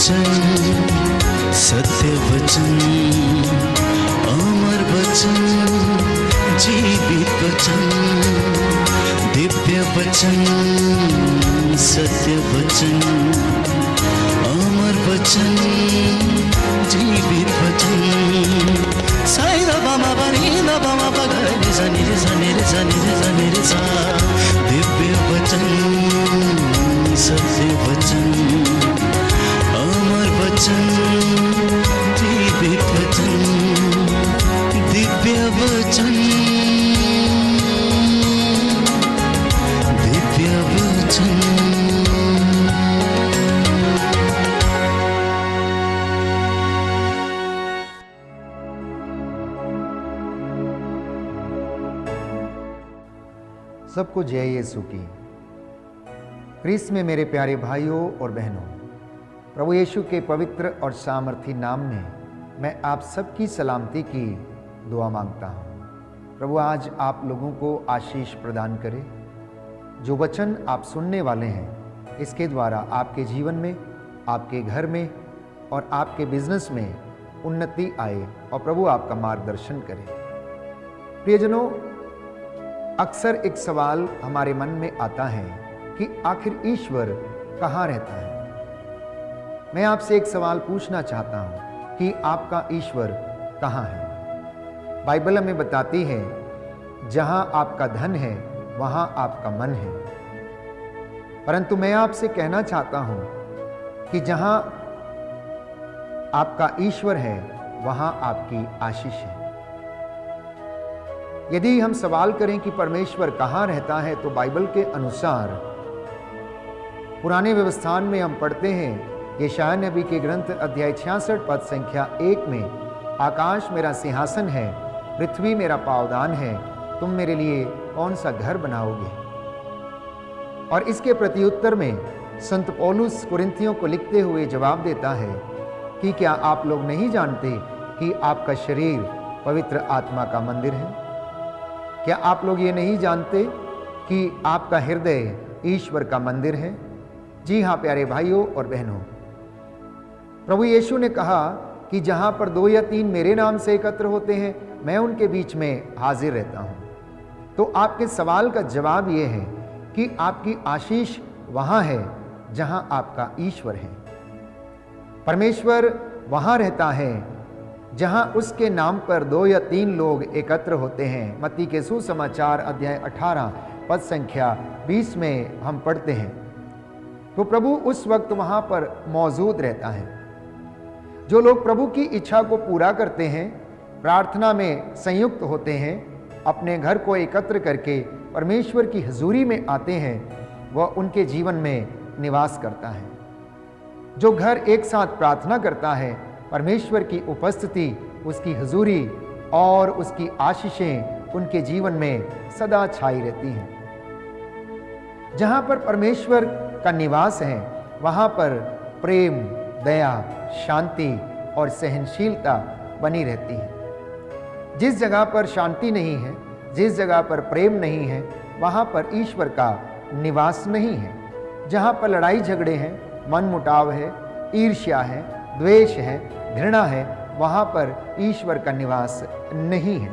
वचन, सत्य वचन, अमर वचन, जीवित वचन, दिव्य वचन, सत्य वचन, अमर वचन, जीवित वचन। साई दा मा पा नी दा पा मा पा गा रे सा नी रे सा नी रे सा नी रे सा नी रे सा। दिव्य वचन, सत्य वचन, अमर वचन, जीवित वचन, दिव्य वचन, दिव्य वचन। सबको जय यीशु की। क्रिस्त में मेरे प्यारे भाइयों और बहनों, प्रभु यीशु के पवित्र और सामर्थी नाम में मैं आप सबकी सलामती की दुआ मांगता हूँ। प्रभु आज आप लोगों को आशीष प्रदान करे। जो वचन आप सुनने वाले हैं, इसके द्वारा आपके जीवन में, आपके घर में और आपके बिजनेस में उन्नति आए और प्रभु आपका मार्गदर्शन करे। प्रियजनों, अक्सर एक सवाल हमारे मन में आता है कि आखिर ईश्वर कहाँ रहता है। मैं आपसे एक सवाल पूछना चाहता हूँ कि आपका ईश्वर कहाँ है। बाइबल हमें बताती है, जहाँ आपका धन है वहाँ आपका मन है। परंतु मैं आपसे कहना चाहता हूँ कि जहाँ आपका ईश्वर है वहाँ आपकी आशीष है। यदि हम सवाल करें कि परमेश्वर कहाँ रहता है, तो बाइबल के अनुसार पुराने व्यवस्थान में हम पढ़ते हैं, यशायाह नबी के ग्रंथ अध्याय 66 पद संख्या 1 में, आकाश मेरा सिंहासन है, पृथ्वी मेरा पावदान है, तुम मेरे लिए कौन सा घर बनाओगे। और इसके प्रत्युत्तर में संत पौलुस कुरिन्थियों को लिखते हुए जवाब देता है कि क्या आप लोग नहीं जानते कि आपका शरीर पवित्र आत्मा का मंदिर है? क्या आप लोग ये नहीं जानते कि आपका हृदय ईश्वर का मंदिर है? जी हाँ प्यारे भाइयों और बहनों, प्रभु यीशु ने कहा कि जहाँ पर 2 या 3 मेरे नाम से एकत्र होते हैं, मैं उनके बीच में हाजिर रहता हूँ। तो आपके सवाल का जवाब ये है कि आपकी आशीष वहाँ है जहाँ आपका ईश्वर है। परमेश्वर वहाँ रहता है जहाँ उसके नाम पर 2 या 3 लोग एकत्र होते हैं। मत्ती के सुसमाचार अध्याय 18 पद संख्या 20 में हम पढ़ते हैं, तो प्रभु उस वक्त वहाँ पर मौजूद रहता है। जो लोग प्रभु की इच्छा को पूरा करते हैं, प्रार्थना में संयुक्त होते हैं, अपने घर को एकत्र करके परमेश्वर की हजूरी में आते हैं, वह उनके जीवन में निवास करता है। जो घर एक साथ प्रार्थना करता है, परमेश्वर की उपस्थिति, उसकी हजूरी और उसकी आशीषें उनके जीवन में सदा छाई रहती हैं। जहाँ पर परमेश्वर का निवास है, वहाँ पर प्रेम, दया, शांति और सहनशीलता बनी रहती है। जिस जगह पर शांति नहीं है, जिस जगह पर प्रेम नहीं है, वहाँ पर ईश्वर का निवास नहीं है। जहाँ पर लड़ाई झगड़े हैं, मनमुटाव है, ईर्ष्या है, द्वेष है, घृणा है, वहाँ पर ईश्वर का निवास नहीं है।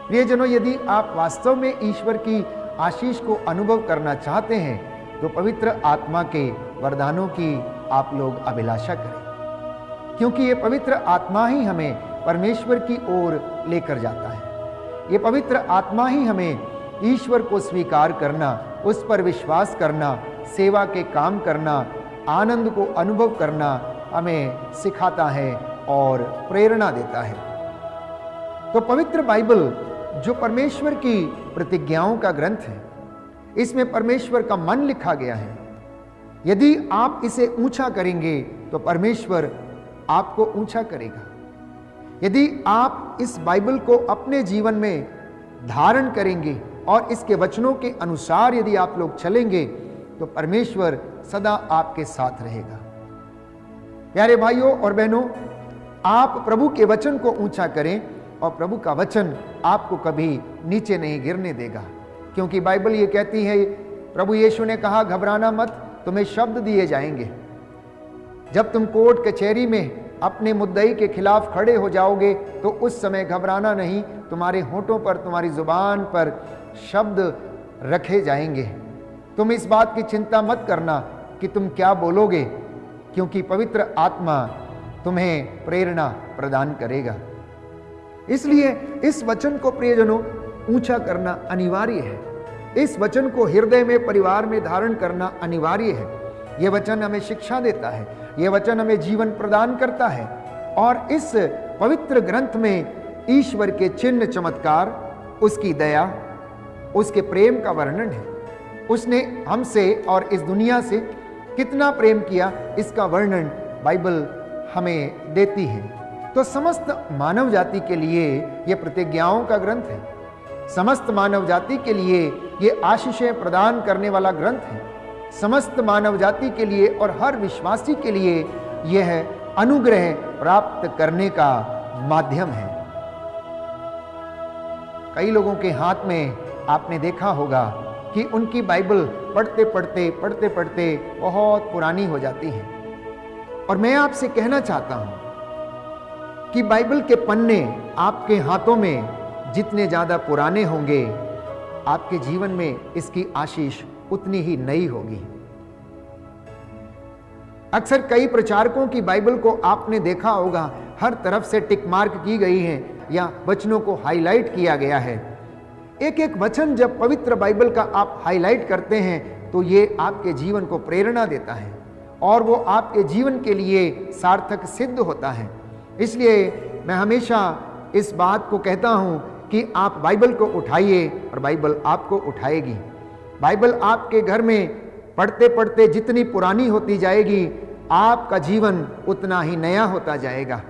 प्रियजनों, यदि आप वास्तव में ईश्वर की आशीष को अनुभव करना चाहते हैं, तो पवित्र आत्मा के वरदानों की आप लोग अभिलाषा करें, क्योंकि ये पवित्र आत्मा ही हमें परमेश्वर की ओर लेकर जाता है। ये पवित्र आत्मा ही हमें ईश्वर को स्वीकार करना, उस पर विश्वास करना, सेवा के काम करना, आनंद को अनुभव करना हमें सिखाता है और प्रेरणा देता है। तो पवित्र बाइबल जो परमेश्वर की प्रतिज्ञाओं का ग्रंथ है, इसमें परमेश्वर का मन लिखा गया है। यदि आप इसे ऊंचा करेंगे तो परमेश्वर आपको ऊंचा करेगा। यदि आप इस बाइबल को अपने जीवन में धारण करेंगे और इसके वचनों के अनुसार यदि आप लोग चलेंगे, तो परमेश्वर सदा आपके साथ रहेगा। प्यारे भाइयों और बहनों, आप प्रभु के वचन को ऊंचा करें और प्रभु का वचन आपको कभी नीचे नहीं गिरने देगा, क्योंकि बाइबल ये कहती है, प्रभु यीशु ने कहा घबराना मत, तुम्हें शब्द दिए जाएंगे, जब तुम कोर्ट कचहरी में अपने मुद्दई के खिलाफ खड़े हो जाओगे तो उस समय घबराना नहीं, तुम्हारे होठों पर, तुम्हारी जुबान पर शब्द रखे जाएंगे। तुम इस बात की चिंता मत करना कि तुम क्या बोलोगे, क्योंकि पवित्र आत्मा तुम्हें प्रेरणा प्रदान करेगा। इसलिए इस वचन को प्रियजनों ऊंचा करना अनिवार्य है। इस वचन को हृदय में, परिवार में धारण करना अनिवार्य है। यह वचन हमें शिक्षा देता है, यह वचन हमें जीवन प्रदान करता है। और इस पवित्र ग्रंथ में ईश्वर के चिन्ह चमत्कार, उसकी दया, उसके प्रेम का वर्णन है। उसने हमसे और इस दुनिया से कितना प्रेम किया, इसका वर्णन बाइबल हमें देती है। तो समस्त मानव जाति के लिए यह प्रतिज्ञाओं का ग्रंथ है। समस्त मानव जाति के लिए यह आशीषें प्रदान करने वाला ग्रंथ है। समस्त मानव जाति के लिए और हर विश्वासी के लिए यह अनुग्रह प्राप्त करने का माध्यम है। कई लोगों के हाथ में आपने देखा होगा कि उनकी बाइबल पढ़ते पढ़ते बहुत पुरानी हो जाती है। और मैं आपसे कहना चाहता हूं कि बाइबल के पन्ने आपके हाथों में जितने ज्यादा पुराने होंगे, आपके जीवन में इसकी आशीष उतनी ही नई होगी। अक्सर कई प्रचारकों की बाइबल को आपने देखा होगा, हर तरफ से टिक मार्क की गई है या वचनों को हाईलाइट किया गया है। एक एक वचन जब पवित्र बाइबल का आप हाईलाइट करते हैं तो ये आपके जीवन को प्रेरणा देता है और वो आपके जीवन के लिए सार्थक सिद्ध होता है। इसलिए मैं हमेशा इस बात को कहता हूं कि आप बाइबल को उठाइए और बाइबल आपको उठाएगी। बाइबल आपके घर में पढ़ते पढ़ते जितनी पुरानी होती जाएगी, आपका जीवन उतना ही नया होता जाएगा।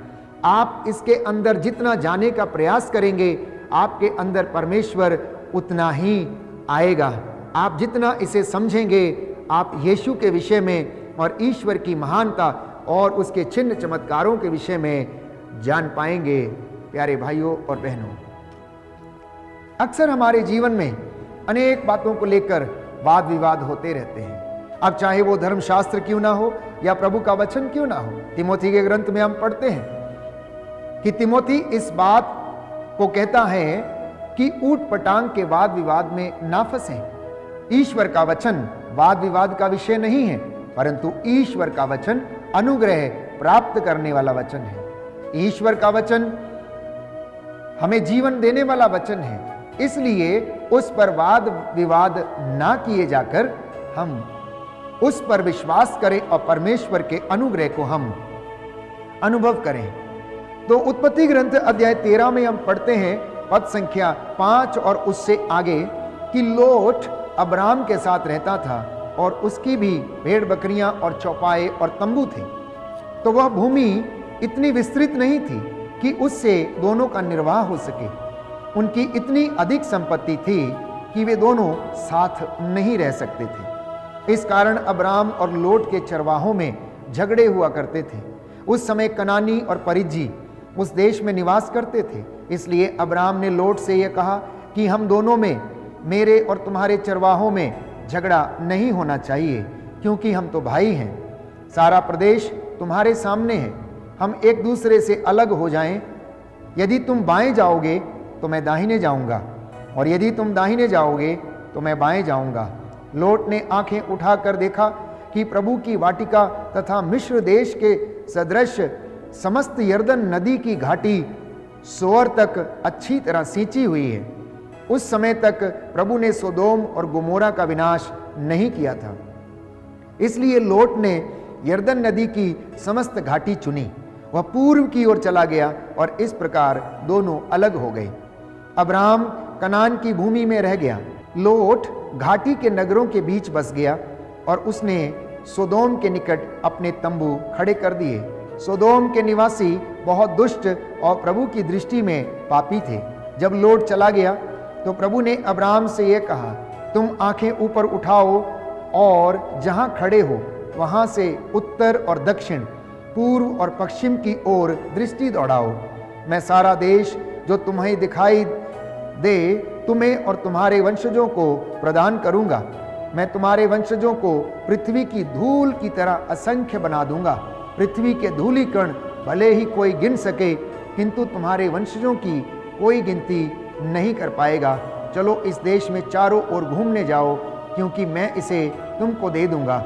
आप इसके अंदर जितना जाने का प्रयास करेंगे, आपके अंदर परमेश्वर उतना ही आएगा। आप जितना इसे समझेंगे, आप यीशु के विषय में और ईश्वर की महानता और उसके चिन्ह चमत्कारों के विषय में जान पाएंगे। प्यारे भाइयों और बहनों, अक्सर हमारे जीवन में अनेक बातों को लेकर वाद विवाद होते रहते हैं। अब चाहे वो धर्मशास्त्र क्यों ना हो या प्रभु का वचन क्यों ना हो। तिमोथी के ग्रंथ में हम पढ़ते हैं कि तिमोथी इस बात को कहता है कि ऊट पटांग के वाद विवाद में ना फंसें। ईश्वर का वचन वाद विवाद का विषय नहीं है, परंतु ईश्वर का वचन अनुग्रह प्राप्त करने वाला वचन है। ईश्वर का वचन हमें जीवन देने वाला वचन है। इसलिए उस पर वाद विवाद ना किए जाकर हम उस पर विश्वास करें और परमेश्वर के अनुग्रह को हम अनुभव करें। तो उत्पत्ति ग्रंथ अध्याय 13 में हम पढ़ते हैं पद संख्या 5 और उससे आगे कि लोट अब्राम के साथ रहता था और उसकी भी भेड़ बकरियां और चौपाए और तंबू थे। तो वह भूमि इतनी विस्तृत नहीं थी कि उससे दोनों का निर्वाह हो सके। उनकी इतनी अधिक संपत्ति थी कि वे दोनों साथ नहीं रह सकते थे। इस कारण अब्राम और लोट के चरवाहों में झगड़े हुआ करते थे। उस समय कनानी और परिज्जी उस देश में निवास करते थे। इसलिए अब्राम ने लोट से यह कहा कि हम दोनों में, मेरे और तुम्हारे चरवाहों में झगड़ा नहीं होना चाहिए, क्योंकि हम तो भाई हैं। सारा प्रदेश तुम्हारे सामने है, हम एक दूसरे से अलग हो जाएं। यदि तुम बाएं जाओगे तो मैं दाहिने जाऊंगा, और यदि तुम दाहिने जाओगे तो मैं बाएं जाऊंगा। लोट ने आंखें उठाकर देखा कि प्रभु की वाटिका तथा मिस्र देश के सदृश समस्त यर्दन नदी की घाटी सोअर तक अच्छी तरह सींची हुई है। उस समय तक प्रभु ने सोदोम और गोमोरा का विनाश नहीं किया था। इसलिए लोट ने यर्दन नदी की समस्त घाटी चुनी। वह पूर्व की ओर चला गया और इस प्रकार दोनों अलग हो गए। अब्राम कनान की भूमि में रह गया। लोट घाटी के नगरों के बीच बस गया और उसने सोदोम के निकट अपने तंबू खड़े कर दिए। सोदोम के निवासी बहुत दुष्ट और प्रभु की दृष्टि में पापी थे। जब लोट चला गया तो प्रभु ने अब्राम से यह कहा, तुम आंखें ऊपर उठाओ और जहां खड़े हो वहां से उत्तर और दक्षिण, पूर्व और पश्चिम की ओर दृष्टि दौड़ाओ। मैं सारा देश जो तुम्हें दिखाई दे तुम्हें और तुम्हारे वंशजों को प्रदान करूंगा। मैं तुम्हारे वंशजों को पृथ्वी की धूल की तरह असंख्य बना दूंगा। पृथ्वी के धूलि कण भले ही कोई गिन सके, किंतु तुम्हारे वंशजों की कोई गिनती नहीं कर पाएगा। चलो इस देश में चारों ओर घूमने जाओ, क्योंकि मैं इसे तुमको दे दूंगा।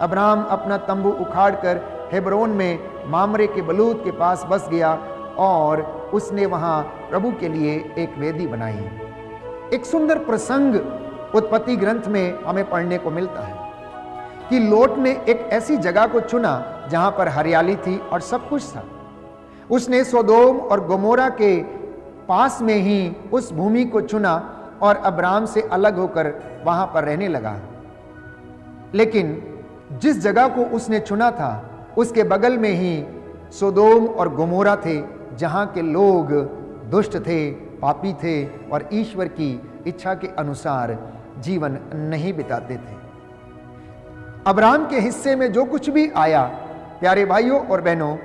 अब्राहम अपना तंबू उखाड़कर हेब्रोन में मामरे के बलूत के पास बस गया और उसने वहां प्रभु के लिए एक वेदी बनाई। एक सुंदर प्रसंग उत्पत्ति ग्रंथ में हमें पढ़ने को मिलता है कि लोट ने एक ऐसी जगह को चुना जहां पर हरियाली थी और सब कुछ था। उसने सोदोम और गोमोरा के पास में ही उस भूमि को चुना और अब्राम से अलग होकर वहां पर रहने लगा। लेकिन जिस जगह को उसने चुना था उसके बगल में ही सोदोम और गोमोरा थे, जहां के लोग दुष्ट थे, पापी थे और ईश्वर की इच्छा के अनुसार जीवन नहीं बिताते थे। अब्राम के हिस्से में जो कुछ भी आया, प्यारे भाइयों और बहनों,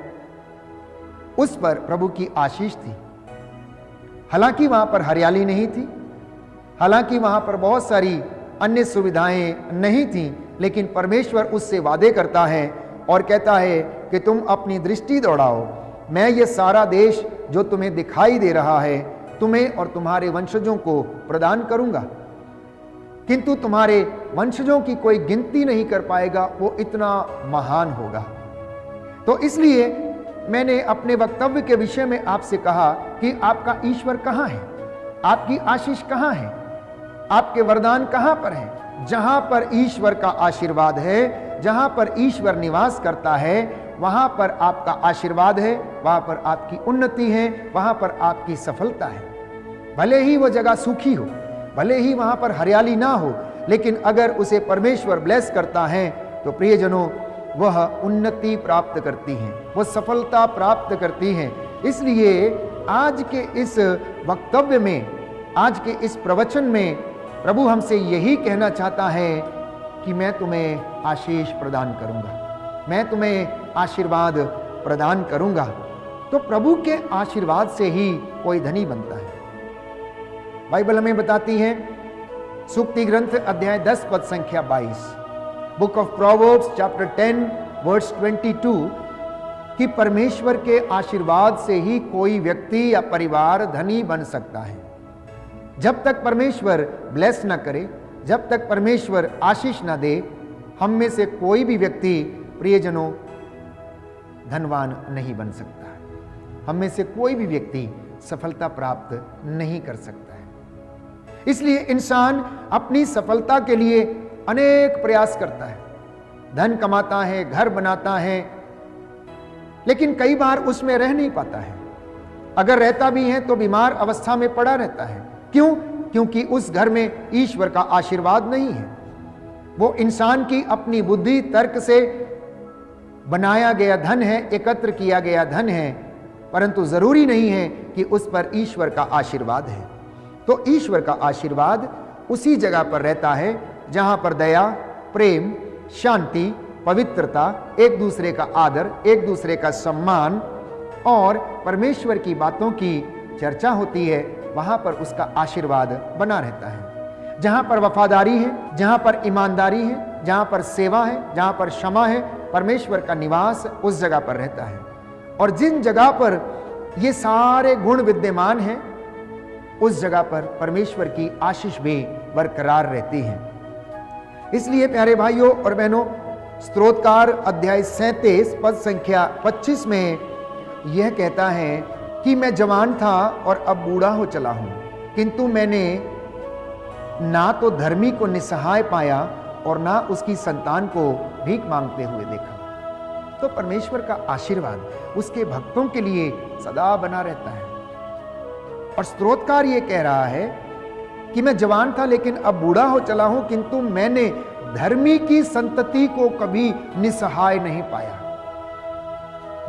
उस पर प्रभु की आशीष थी। हालांकि वहां पर हरियाली नहीं थी, हालांकि वहां पर बहुत सारी अन्य सुविधाएं नहीं थी, लेकिन परमेश्वर उससे वादे करता है और कहता है कि तुम अपनी दृष्टि दौड़ाओ, मैं ये सारा देश जो तुम्हें दिखाई दे रहा है तुम्हें और तुम्हारे वंशजों को प्रदान करूंगा, किंतु तुम्हारे वंशजों की कोई गिनती नहीं कर पाएगा, वो इतना महान होगा। तो इसलिए मैंने अपने वक्तव्य के विषय में आपसे कहा कि आपका ईश्वर कहां है, आपकी आशीष कहां है, आपके वरदान कहां पर है। जहां पर ईश्वर का आशीर्वाद है, जहां पर ईश्वर निवास करता है, वहां पर आपका आशीर्वाद है, वहां पर आपकी उन्नति है, वहां पर आपकी सफलता है। भले ही वो जगह सूखी हो, भले ही वहां पर हरियाली ना हो, लेकिन अगर उसे परमेश्वर ब्लेस करता है तो प्रियजनों वह उन्नति प्राप्त करती है, वह सफलता प्राप्त करती है। इसलिए आज के इस वक्तव्य में, आज के इस प्रवचन में प्रभु हमसे यही कहना चाहता है कि मैं तुम्हें आशीष प्रदान करूंगा, मैं तुम्हें आशीर्वाद प्रदान करूंगा। तो प्रभु के आशीर्वाद से ही कोई धनी बनता है। बाइबल हमें बताती है, सूक्ति ग्रंथ अध्याय 10 पद संख्या 22, book of proverbs chapter 10 verse 22, कि परमेश्वर के आशीर्वाद से ही कोई व्यक्ति या परिवार धनी बन सकता है। जब तक परमेश्वर ब्लेस ना करे, जब तक परमेश्वर आशीष ना दे, हम में से कोई भी व्यक्ति प्रियजनों धनवान नहीं बन सकता है। हम में से कोई भी व्यक्ति सफलता प्राप्त नहीं कर सकता है। इसलिए इंसान अपनी सफलता के लिए अनेक प्रयास करता है, धन कमाता है, घर बनाता है, लेकिन कई बार उसमें रह नहीं पाता है। अगर रहता भी है तो बीमार अवस्था में पड़ा रहता है। क्यों? क्योंकि उस घर में ईश्वर का आशीर्वाद नहीं है। वो इंसान की अपनी बुद्धि तर्क से बनाया गया धन है, एकत्र किया गया धन है, परंतु जरूरी नहीं है कि उस पर ईश्वर का आशीर्वाद है। तो ईश्वर का आशीर्वाद उसी जगह पर रहता है जहां पर दया, प्रेम, शांति, पवित्रता, एक दूसरे का आदर, एक दूसरे का सम्मान और परमेश्वर की बातों की चर्चा होती है। वहां पर उसका आशीर्वाद बना रहता है। जहां पर वफादारी है, जहां पर ईमानदारी है, जहां पर सेवा है, जहां पर क्षमा है, परमेश्वर का निवास उस जगह पर रहता है। और जिन जगह पर ये सारे गुण विद्यमान हैं, उस जगह पर परमेश्वर की आशीष भी बरकरार रहती है। इसलिए प्यारे भाइयों और बहनों, स्तोत्रकार अध्याय 37 पद संख्या 25 में यह कहता है कि मैं जवान था और अब बूढ़ा हो चला हूं, किंतु मैंने ना तो धर्मी को निसहाय पाया और ना उसकी संतान को भीख मांगते हुए देखा। तो परमेश्वर का आशीर्वाद उसके भक्तों के लिए सदा बना रहता है। और स्तोत्रकार ये कह रहा है कि मैं जवान था लेकिन अब बूढ़ा हो चला हूं, किंतु मैंने धर्मी की संतति को कभी निसहाय नहीं पाया।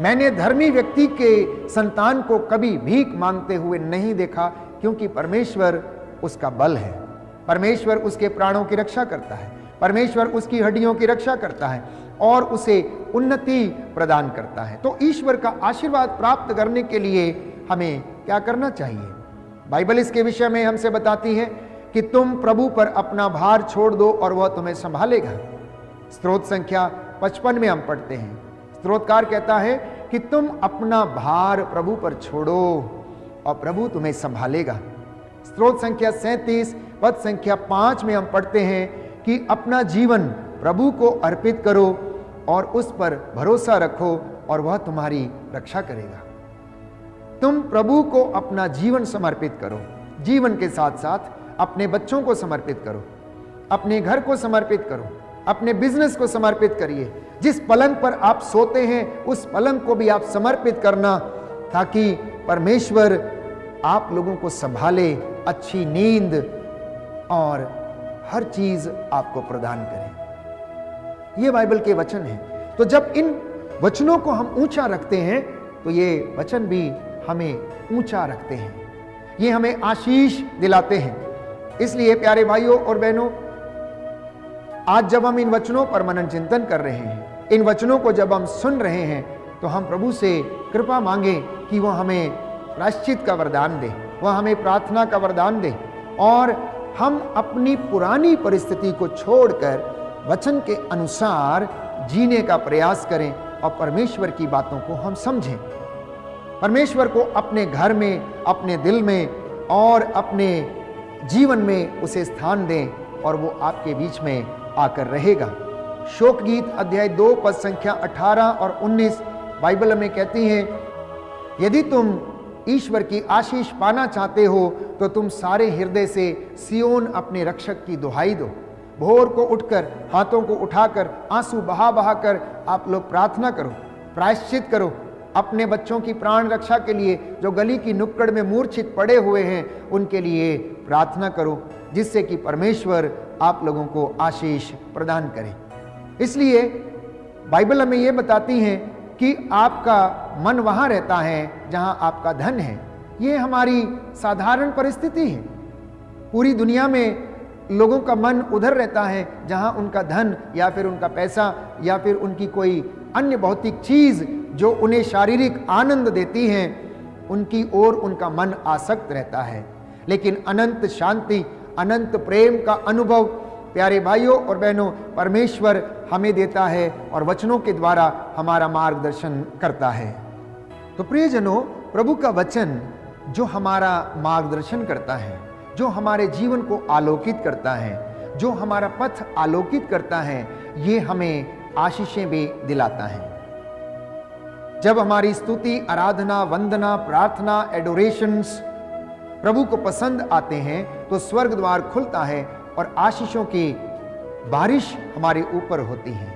मैंने धर्मी व्यक्ति के संतान को कभी भीख मांगते हुए नहीं देखा, क्योंकि परमेश्वर उसका बल है, परमेश्वर उसके प्राणों की रक्षा करता है, परमेश्वर उसकी हड्डियों की रक्षा करता है और उसे उन्नति प्रदान करता है। तो ईश्वर का आशीर्वाद प्राप्त करने के लिए हमें क्या करना चाहिए? बाइबल इसके विषय में हमसे बताती है कि तुम प्रभु पर अपना भार छोड़ दो और वह तुम्हें संभालेगा। स्तोत्र संख्या 55 में हम पढ़ते हैं, स्तोत्रकार कहता है कि तुम अपना भार प्रभु पर छोड़ो और प्रभु तुम्हें संभालेगा। स्तोत्र संख्या 37 पद संख्या 5 में हम पढ़ते हैं कि अपना जीवन प्रभु को अर्पित करो और उस पर भरोसा रखो और वह तुम्हारी रक्षा करेगा। तुम प्रभु को अपना जीवन समर्पित करो। जीवन के साथ साथ अपने बच्चों को समर्पित करो, अपने घर को समर्पित करो, अपने बिजनेस को समर्पित करिए। जिस पलंग पर आप सोते हैं उस पलंग को भी आप समर्पित करना, ताकि परमेश्वर आप लोगों को संभाले, अच्छी नींद और हर चीज आपको प्रदान करे। ये बाइबल के वचन हैं। तो जब इन वचनों को हम ऊंचा रखते हैं तो ये वचन भी हमें ऊंचा रखते हैं, ये हमें आशीष दिलाते हैं। इसलिए प्यारे भाइयों और बहनों, आज जब हम इन वचनों पर मनन चिंतन कर रहे हैं, इन वचनों को जब हम सुन रहे हैं, तो हम प्रभु से कृपा मांगे कि वह हमें प्रायश्चित का वरदान दे, वह हमें प्रार्थना का वरदान दे और हम अपनी पुरानी परिस्थिति को छोड़कर वचन के अनुसार जीने का प्रयास करें और परमेश्वर की बातों को हम समझें। परमेश्वर को अपने घर में, अपने दिल में और अपने जीवन में उसे स्थान दें और वो आपके बीच में आकर रहेगा। शोक गीत अध्याय 2 पद संख्या 18 और 19 बाइबल में कहती हैं, यदि तुम ईश्वर की आशीष पाना चाहते हो तो तुम सारे हृदय से सियोन अपने रक्षक की दुहाई दो। भोर को उठकर, हाथों को उठाकर, आंसू बहा बहा कर आप लोग प्रार्थना करो, प्रायश्चित करो। अपने बच्चों की प्राण रक्षा के लिए जो गली की नुक्कड़ में मूर्छित पड़े हुए हैं उनके लिए प्रार्थना करो, जिससे कि परमेश्वर आप लोगों को आशीष प्रदान करे। इसलिए बाइबल हमें यह बताती है कि आपका मन वहां रहता है जहां आपका धन है। ये हमारी साधारण परिस्थिति है। पूरी दुनिया में लोगों का मन उधर रहता है जहां उनका धन या फिर उनका पैसा या फिर उनकी कोई अन्य भौतिक चीज जो उन्हें शारीरिक आनंद देती हैं, उनकी ओर उनका मन आसक्त रहता है। लेकिन अनंत शांति, अनंत प्रेम का अनुभव प्यारे भाइयों और बहनों परमेश्वर हमें देता है और वचनों के द्वारा हमारा मार्गदर्शन करता है। तो प्रियजनों, प्रभु का वचन जो हमारा मार्गदर्शन करता है, जो हमारे जीवन को आलोकित करता है, जो हमारा पथ आलोकित करता है, ये हमें आशीषें भी दिलाता है। जब हमारी स्तुति, आराधना, वंदना, प्रार्थना, एडोरेशंस प्रभु को पसंद आते हैं तो स्वर्ग द्वार खुलता है और आशीषों की बारिश हमारे ऊपर होती है।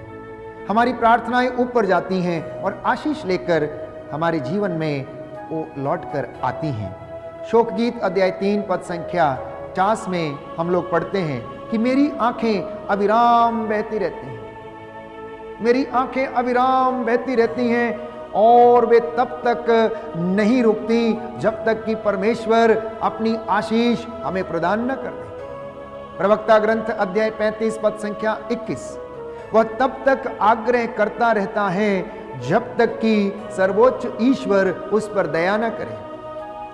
हमारी प्रार्थनाएं ऊपर जाती हैं और आशीष लेकर हमारे जीवन में वो लौट कर आती हैं। शोक गीत अध्याय 3 पद संख्या 50 में हम लोग पढ़ते हैं कि मेरी आंखें अविराम बहती रहती हैं, मेरी आंखें अविराम बहती रहती हैं और वे तब तक नहीं रुकती जब तक कि परमेश्वर अपनी आशीष हमें प्रदान न कर दे। प्रवक्ता ग्रंथ अध्याय 35 पद संख्या 21, वह तब तक आग्रह करता रहता है जब तक कि सर्वोच्च ईश्वर उस पर दया न करे।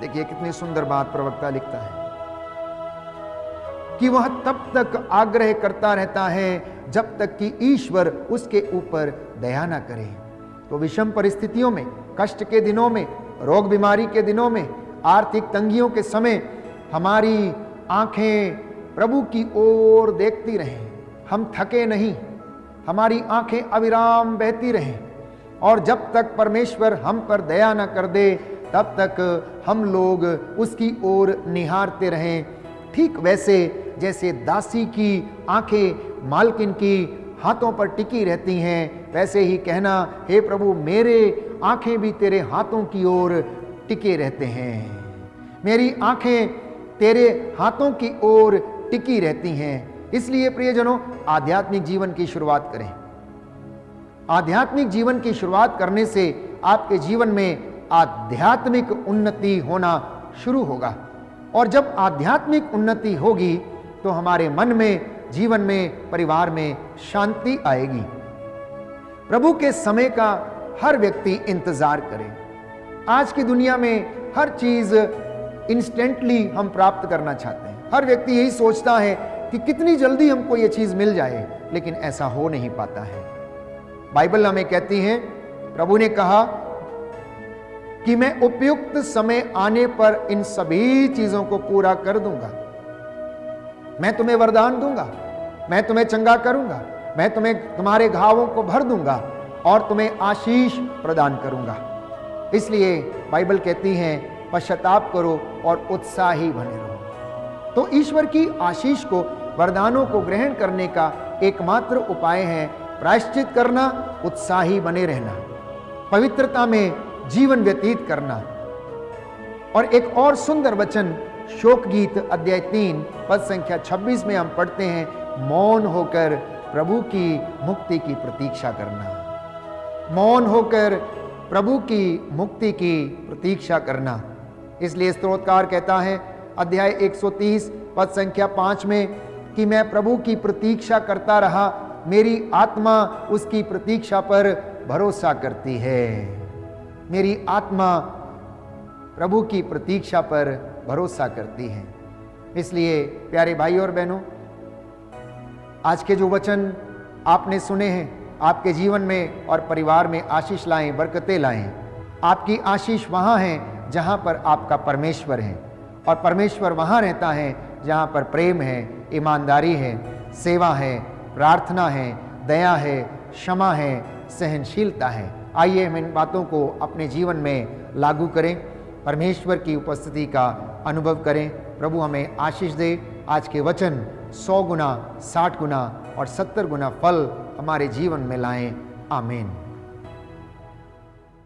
देखिए कितनी सुंदर बात प्रवक्ता लिखता है कि वह तब तक आग्रह करता रहता है जब तक कि ईश्वर उसके ऊपर दया न करे। तो विषम परिस्थितियों में, कष्ट के दिनों में, रोग बीमारी के दिनों में, आर्थिक तंगियों के समय हमारी आंखें प्रभु की ओर देखती रहें, हम थके नहीं, हमारी आंखें अविराम बहती रहें और जब तक परमेश्वर हम पर दया न कर दे तब तक हम लोग उसकी ओर निहारते रहें। ठीक वैसे जैसे दासी की आंखें मालकिन की हाथों पर टिकी रहती हैं, वैसे ही कहना, हे प्रभु मेरे आंखें भी तेरे हाथों की ओर टिके रहते हैं, मेरी आंखें तेरे हाथों की ओर टिकी रहती हैं। इसलिए प्रियजनों, आध्यात्मिक जीवन की शुरुआत करें। आध्यात्मिक जीवन की शुरुआत करने से आपके जीवन में आध्यात्मिक उन्नति होना शुरू होगा और जब आध्यात्मिक उन्नति होगी तो हमारे मन में, जीवन में, परिवार में शांति आएगी। प्रभु के समय का हर व्यक्ति इंतजार करे। आज की दुनिया में हर चीज इंस्टेंटली हम प्राप्त करना चाहते हैं। हर व्यक्ति यही सोचता है कि कितनी जल्दी हमको ये चीज मिल जाए, लेकिन ऐसा हो नहीं पाता है। बाइबल हमें कहती है प्रभु ने कहा कि मैं उपयुक्त समय आने पर इन सभी चीजों को पूरा कर दूंगा। मैं तुम्हें वरदान दूंगा, मैं तुम्हें चंगा करूंगा, मैं तुम्हारे घावों को भर दूंगा और तुम्हें आशीष प्रदान करूंगा। इसलिए बाइबल कहती है पश्चाताप करो और उत्साही बने रहो। तो ईश्वर की आशीष को, वरदानों को ग्रहण करने का एकमात्र उपाय है प्रायश्चित करना, उत्साही बने रहना, पवित्रता में जीवन व्यतीत करना। और एक और सुंदर वचन शोक गीत अध्याय 3 पद संख्या 26 में हम पढ़ते हैं, मौन होकर प्रभु की मुक्ति की प्रतीक्षा करना। मौन होकर प्रभु की मुक्ति की प्रतीक्षा करना। इसलिए स्तोत्रकार कहता है अध्याय 130 पद संख्या 5 में कि मैं प्रभु की प्रतीक्षा करता रहा, मेरी आत्मा उसकी प्रतीक्षा पर भरोसा करती है। मेरी आत्मा प्रभु की प्रतीक्षा पर भरोसा करती है। इसलिए प्यारे भाई और बहनों, आज के जो वचन आपने सुने हैं, आपके जीवन में और परिवार में आशीष लाएं, बरकतें लाएं। आपकी आशीष वहाँ है जहाँ पर आपका परमेश्वर है, और परमेश्वर वहाँ रहता है जहाँ पर प्रेम है, ईमानदारी है, सेवा है, प्रार्थना है, दया है, क्षमा है, सहनशीलता है। आइए हम इन बातों को अपने जीवन में लागू करें, परमेश्वर की उपस्थिति का अनुभव करें। प्रभु हमें आशीष दे। आज के वचन 100 गुना, 60 गुना और 70 गुना फल हमारे जीवन में लाएं। आमीन।